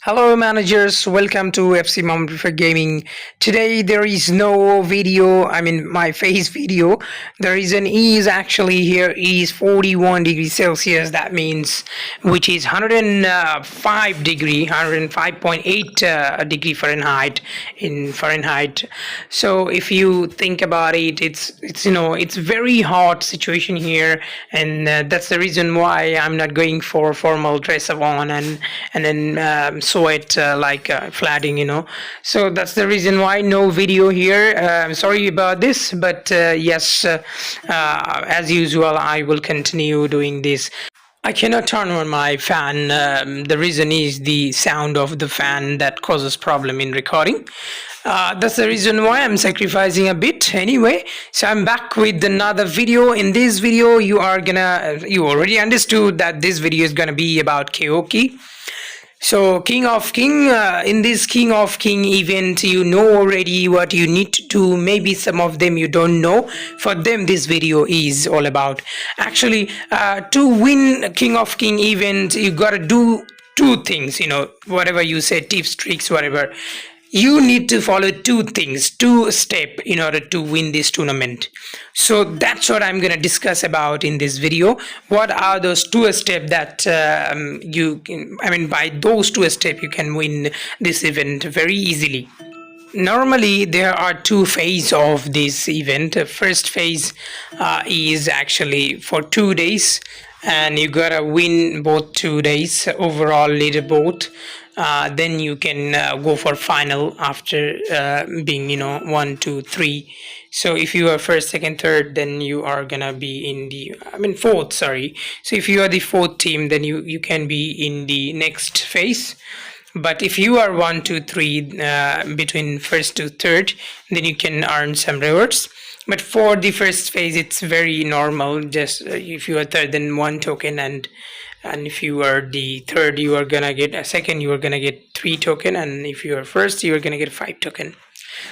Hello, managers. Welcome to FC Mom Prefer Gaming. Today there is no video. My face video. The reason is actually here is 41 degrees Celsius. That means which is 105 degree, 105.8 degree Fahrenheit in Fahrenheit. So if you think about it, it's very hot situation here, and that's the reason why I'm not going for formal dress up on and then sweat flooding, so that's the reason why no video here. I'm sorry about this, but yes, as usual I will continue doing this. I cannot turn on my fan. The reason is the sound of the fan that causes problem in recording. That's the reason why I'm sacrificing a bit anyway. So I'm back with another video. In this video, you already understood that this video is gonna be about karaoke. So King of King, in this King of King event, you know already what you need to do. Maybe some of them you don't know. For them, this video is all about. Actually, to win King of King event, you gotta do two things. Whatever you say, tips, tricks, whatever. You need to follow two steps in order to win this tournament. So that's what I'm going to discuss about in this video. What are those two steps that by those two steps you can win this event very easily. Normally there are two phases of this event. The first phase is actually for 2 days, and you gotta win both 2 days overall leaderboard. Then you can go for final after being 1 2 3. So if you are first, second, third, then you are gonna be in the fourth, sorry. So if you are the fourth team, then you can be in the next phase. But if you are 1 2 3 between first to third, then you can earn some rewards. But for the first phase, it's very normal. Just if you are third, then 1 token, and if you are the third, you are gonna get a second, you are gonna get 3 token, and if you are first, you are gonna get 5 token.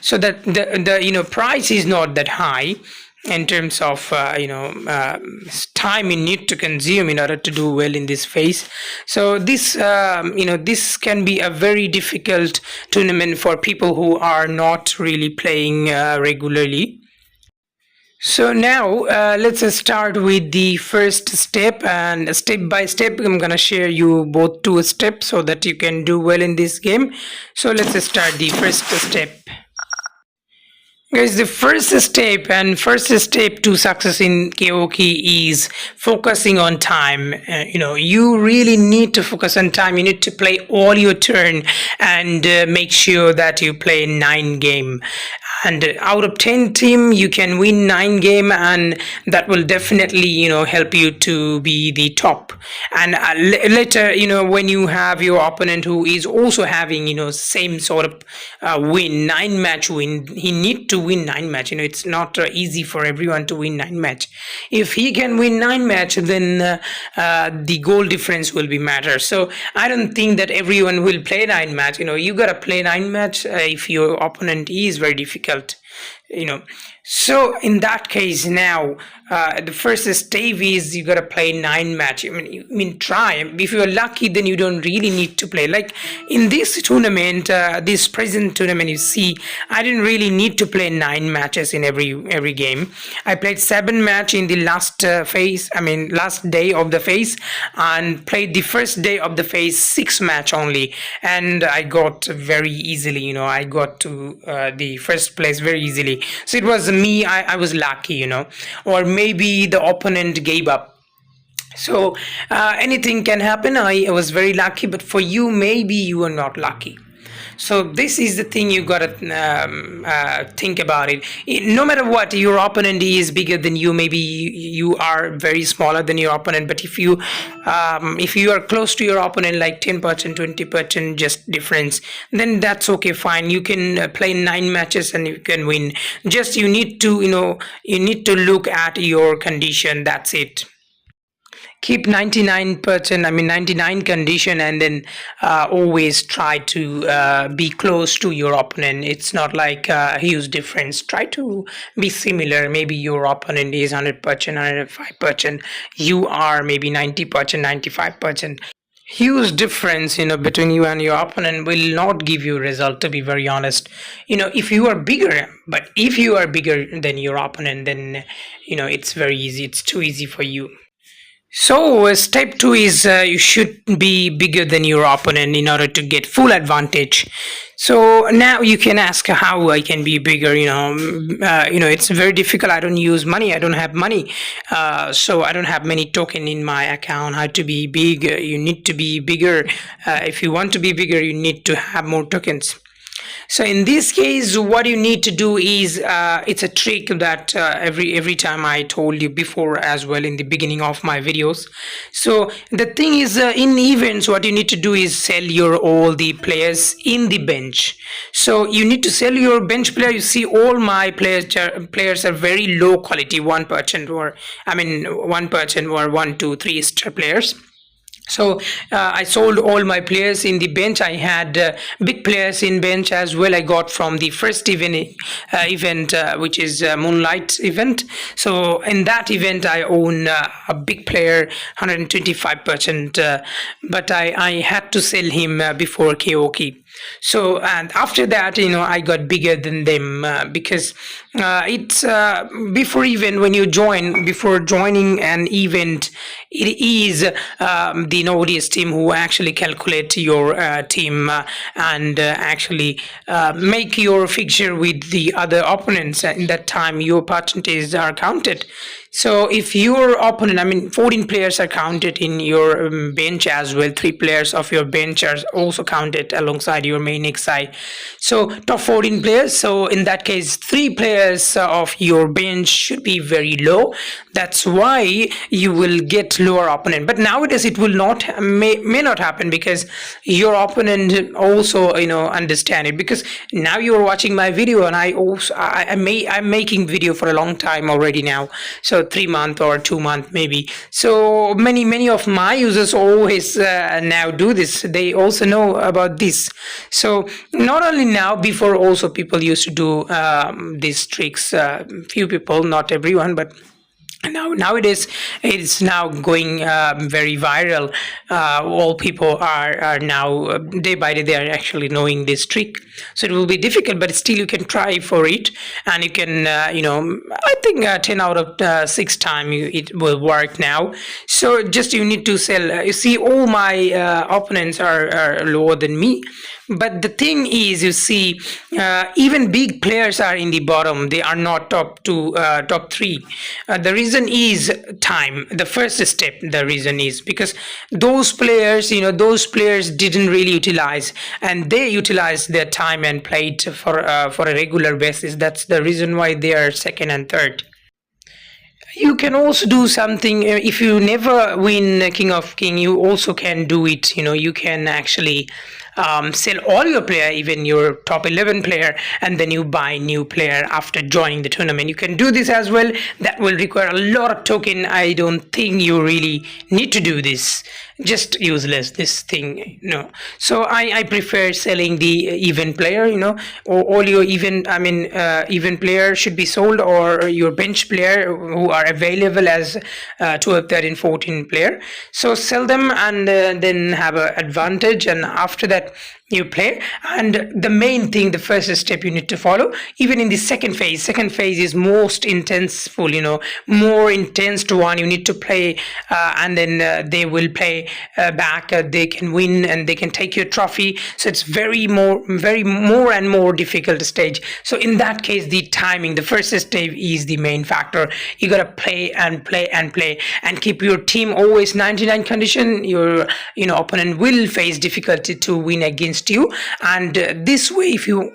So that the price is not that high in terms of time you need to consume in order to do well in this phase. So this can be a very difficult tournament for people who are not really playing regularly. So now let's start with the first step, and step by step I'm gonna share you both two steps so that you can do well in this game. So let's start the first step. Guys, the first step to success in karaoke is focusing on time. You really need to focus on time. You need to play all your turn and make sure that you play 9 game. And out of 10 team, you can win 9 game, and that will definitely help you to be the top. And later, when you have your opponent who is also having same sort of win, 9 match win, he need to win 9 match. It's not easy for everyone to win 9 match. If he can win 9 match, then the goal difference will be matter. So I don't think that everyone will play 9 match. You gotta play 9 match if your opponent is very difficult. So in that case, now the first step is you gotta play 9 match. Try. If you're lucky, then you don't really need to play. Like in this tournament, this present tournament, you see, I didn't really need to play 9 matches in every game. I played 7 match in the last phase. Last day of the phase, and played the first day of the phase 6 match only, and I got very easily. I got to the first place very easily. So it was me. I was lucky, or maybe the opponent gave up. So anything can happen. I was very lucky, but for you, maybe you are not lucky. So this is the thing you gotta think about it. No matter what, your opponent is bigger than you. Maybe you are very smaller than your opponent. But if you are close to your opponent, like 10%, 20% just difference, then that's okay, fine. You can play 9 matches and you can win. Just you need to look at your condition. That's it. Keep 99%, 99 condition, and then always try to be close to your opponent. It's not like a huge difference. Try to be similar. Maybe your opponent is 100%, 105%. You are maybe 90%, 95%. Huge difference, between you and your opponent will not give you result, to be very honest. If you are bigger, but if you are bigger than your opponent, then it's very easy, it's too easy for you. So, step two is you should be bigger than your opponent in order to get full advantage. So now you can ask how I can be bigger. It's very difficult. I don't use money. I don't have money, so I don't have many token in my account. How to be big? You need to be bigger. If you want to be bigger, you need to have more tokens. So in this case, what you need to do is it's a trick that every time I told you before as well in the beginning of my videos. So the thing is, in events, what you need to do is sell your all the players in the bench. So you need to sell your bench player. You see, all my players are very low quality, 1% or 1% or 1, 2, 3 star players. So I sold all my players in the bench. I had big players in bench as well. I got from the first event, which is Moonlight event. So in that event, I own a big player, 125%. But I had to sell him before Keoki. So, and after that, I got bigger than them because it's before even when you before joining an event, it is the Nordics team who actually calculate your team and actually make your fixture with the other opponents. In that time, your percentages are counted. So if your opponent, 14 players are counted in your bench as well. 3 players of your bench are also counted alongside your main XI. So top 14 players. So in that case, 3 players of your bench should be very low. That's why you will get lower opponent. But nowadays it will may not happen because your opponent also understand it, because now you're watching my video and I'm making video for a long time already now. So 3 months or 2 months maybe. So many of my users always now do this. They also know about this. So not only now, before also people used to do these tricks. Few people, not everyone, but nowadays it's now going very viral. All people are now day by day, they are actually knowing this trick. So it will be difficult, but still you can try for it, and you can I think 10 out of 6 time it will work now. So just you need to sell. You see, all my opponents are lower than me. But the thing is, you see, even big players are in the bottom. They are not top 3. The reason is time. The first step, the reason is because those players didn't really utilize, and they utilized their time and played for a regular basis. That's the reason why they are second and third. You can also do something if you never win King of King. You also can do it. You can actually sell all your player, even your top 11 player, and then you buy new player after joining the tournament. You can do this as well. That will require a lot of token. I don't think you really need to do this. Just useless, this thing. So I prefer selling the event player. Or all your event player should be sold, or your bench player who are available as 12, 13, 14 player. So sell them and then have an advantage, and after that you play. And the main thing, the first step you need to follow, even in the second phase is most intenseful, more intense one. You need to play and then they will play back. They can win and they can take your trophy. So it's very more and more difficult stage. So in that case, the timing, the first step is the main factor. You gotta play and play and play and keep your team always 99 condition. Your opponent will face difficulty to win against you, and this way, if you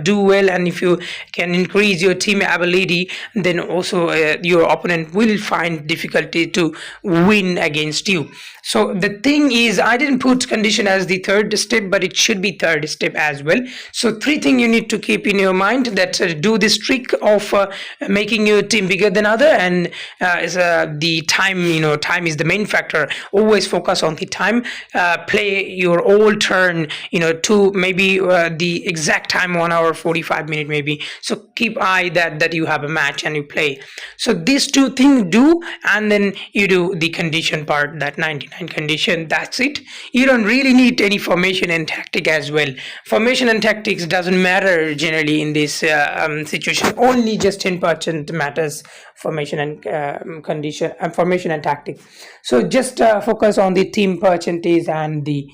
do well and if you can increase your team ability, then also your opponent will find difficulty to win against you. So the thing is, I didn't put condition as the third step, but it should be third step as well. So 3 things you need to keep in your mind, that do this trick of making your team bigger than other, and is the time. Time is the main factor. Always focus on the time. Play your all turn turn, to maybe the exact time 1 hour 45 minutes maybe. So keep eye that you have a match and you play. So these two things do, and then you do the condition part, that 99 condition. That's it. You don't really need any formation and tactic as well. Formation and tactics doesn't matter generally in this situation. Only just 10% matters, formation and condition, formation and tactic. So just focus on the team percentage and the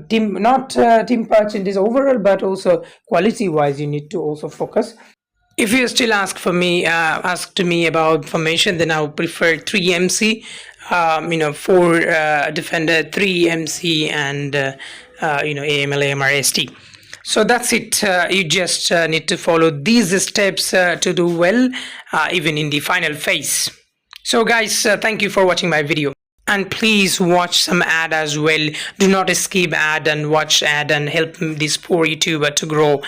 team, not team percentage overall, but also quality wise you need to also focus. If you still ask to me about formation, then I would prefer 3MC, 4 defender, 3MC, and AML, AMR, ST. So that's it. You just need to follow these steps to do well, even in the final phase. So guys, thank you for watching my video. And please watch some ad as well. Do not skip ad and watch ad and help this poor YouTuber to grow.